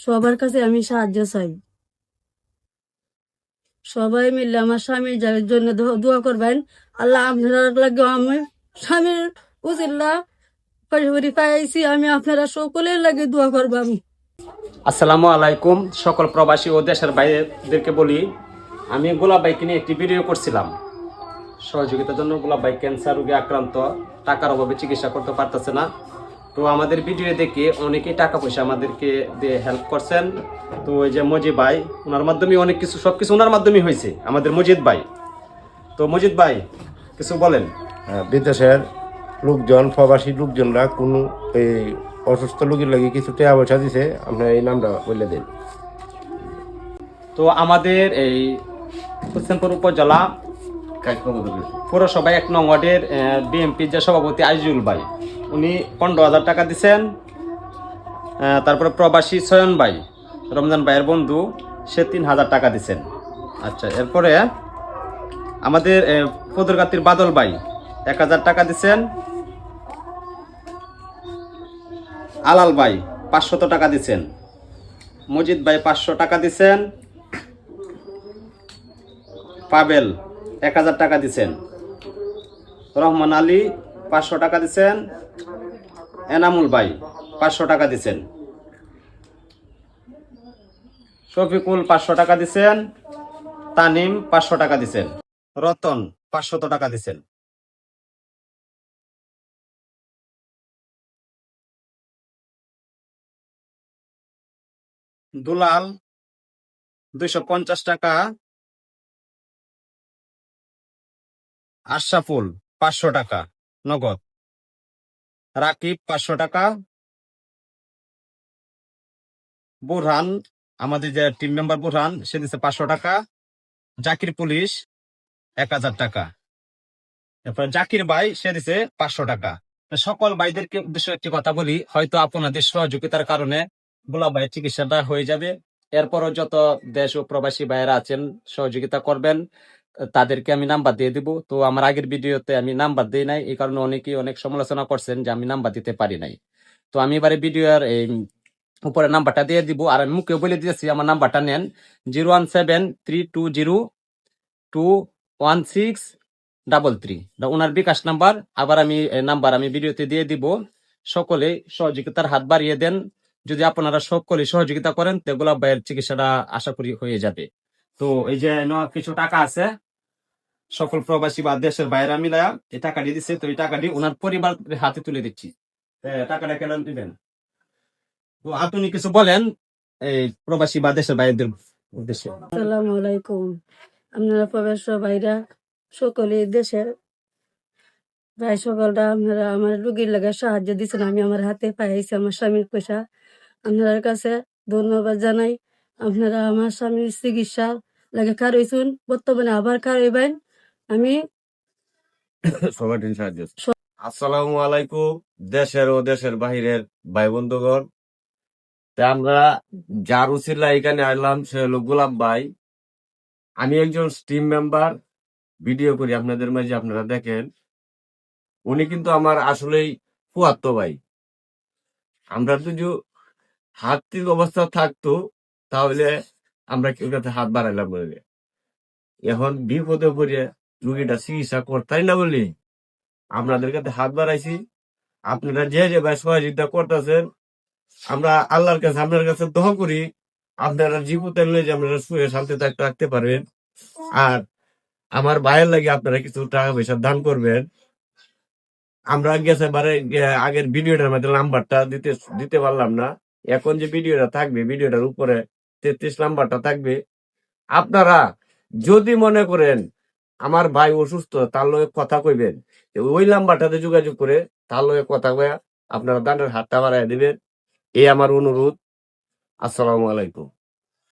সবার কাছে আমি সাহায্য চাই। সবাই মিলে আমার স্বামীর জন্য দোয়া করবেন। আল্লাহ আপনার লাগে আমি স্বামীর উজিল্লা পরিবারি পাইছি, আমি আপনারা সকলের লাগে দোয়া করবাম। আসসালামু আলাইকুম। সকল প্রবাসী ও দেশের বাইরেদেরকে বলি, আমি গোলাপ ভাইকে নিয়ে একটি ভিডিও করছিলাম। সহযোগিতার জন্য গোলাপ ভাই ক্যান্সার রোগে আক্রান্ত, টাকার অভাবে চিকিৎসা করতে পারতেছে না। তো আমাদের ভিডিও দেখে অনেকেই টাকা পয়সা আমাদেরকে দিয়ে হেল্প করছেন। তো ওই যে মজিদ ভাই, ওনার মাধ্যমে অনেক কিছু, সব কিছু ওনার মাধ্যমে হয়েছে। আমাদের মজিদ ভাই, তো মজিদ ভাই কিছু বলেন। বিদেশের লোকজন, প্রবাসী লোকজনরা কোনো এই অসুস্থ রোগীর লাগে কিছু টাকা পয়সা দিছে, আপনার এই নামটা বলে দিন। তো আমাদের এই হোসেনপুর উপজেলা পৌরসভা 1 নং ওয়ার্ডের বিএনপির যে সভাপতি আজিজুল ভাই, উনি 15,000 টাকা দিচ্ছেন। তারপরে প্রবাসী সয়ন ভাই, রমজান ভাইয়ের বন্ধু, সে 3,000 টাকা দিচ্ছেন। আচ্ছা, এরপরে আমাদের পদরগাতির বাদল ভাই 1,000 টাকা দিচ্ছেন। আলাল ভাই 500 টাকা দিচ্ছেন। মজিদ ভাই 500 টাকা দিচ্ছেন। পাবেল 1,000 টাকা দিচ্ছেন। রহমান আলী 500 টাকা দিচ্ছেন। এনামুল ভাই 500 টাকা দিচ্ছেন। শফিকুল 500 টাকা দিচ্ছেন। তানিম 500 টাকা দিচ্ছেন। রতন 500 টাকা দিচ্ছেন। দুলাল 250 টাকা। আশরাফুল 500 টাকা নগদ। রাকিব 500 টাকা। বুরহান, আমাদের যে টিম মেম্বার বুরহান, সে দিচ্ছে 500 টাকা। জাকির পুলিশ 1,000 টাকা। এরপর জাকির ভাই, সে দিছে 500 টাকা। সকল ভাইদেরকে উদ্দেশ্যে একটি কথা বলি, হয়তো আপনাদের সহযোগিতার কারণে গোলাপ ভাইয়ের চিকিৎসাটা হয়ে যাবে। এরপরও যত দেশ ও প্রবাসী ভাইয়েরা আছেন সহযোগিতা করবেন, তাদেরকে আমি নাম্বার দিয়ে দিব। তো আমার আগের ভিডিওতে আমি নাম্বার দিই নাই, এই কারণে অনেকেই অনেক সমালোচনা করছেন যে আমি নাম্বার দিতে পারি নাই। তো আমি এবারে ভিডিওর এই উপরে নাম্বারটা দিয়ে দিব, আর আমি মুখে বলে দিয়েছি আমার নাম্বারটা নেন 01732021633। ওনার বিকাশ নাম্বার, আবার আমি নাম্বার আমি ভিডিওতে দিয়ে দিব। সকলে সহযোগিতার হাত বাড়িয়ে দেন। যদি আপনারা সকলে সহযোগিতা করেন, তো গোলাপ ভাইয়ের চিকিৎসাটা আশা করি হয়ে যাবে। তো এই যে কিছু টাকা আছে, সকল প্রবাসী বা দেশের বাইরে মিলা এই টাকাটি দিচ্ছে। তো এই টাকাটি ওনার পরিবার হাতে তুলে দিচ্ছি। টাকাটা কেন দিবেন? তো আপনি কিছু বলেন এই প্রবাসী বা দেশের বাইরেদের উদ্দেশ্যে। আসসালামু আলাইকুম। আপনারা প্রবাসী ভাইরা সকলে দেশের ভাই সকলরা, আপনারা আমার রুগীর লাগে সাহায্য দিচ্ছেন। আমি আমার হাতে পাইছি আমার স্বামীর পয়সা। আপনার কাছে ধন্যবাদ জানাই। আপনারা আমার স্বামীর চিকিৎসা লাগে খারইছুন, বর্তমানে আবার খারইবেন। আমি সবার দিন সাহায্য। আসসালামু আলাইকুম দেশের ও দেশের বাহিরের ভাই বন্ধুগণ। তা আমরা যার উছিলা এখানে আসলাম, সে হলো গোলাপ ভাই। আমি একজন টিম মেম্বার, ভিডিও করি আপনাদের মাঝে, আপনারা দেখেন। উনি কিন্তু আমার আসলেই ফুয়াত্তো ভাই। আমরা যদি হাতির অবস্থা থাকতো, তাহলে আমরা কেউ কাছে হাত বাড়াইলাম বলে। এখন বিপদে পড়ে রুগীটা চিকিৎসা করতাই না বলি আপনাদের কাছে হাত বাড়াইছি। আপনারা যে যে ভাই সহযোগিতা করতেছেন, আমরা আল্লাহর কাছে আপনার কাছে দোয়া করি আপনারা জীবতের যে আপনারা শুয়ে শান্তি রাখতে পারবেন। আর আমার ভাইয়ের লাগে আপনারা কিছু টাকা পয়সা দান করবেন। আমরা গেছে আগের ভিডিওটার মধ্যে নাম্বারটা দিতে পারলাম না। এখন যে ভিডিওটা থাকবে, ভিডিওটার উপরে 33 নাম্বারটা থাকবে। আপনারা যদি মনে করেন আমার ভাই অসুস্থ, তার লগে কথা কইবেন, ওই নাম্বারটাতে যোগাযোগ করে তার লগে কথা কয়া আপনারা দানের হাতটা বাড়াই দিবেন। এই আমার অনুরোধ। আসসালামু আলাইকুম।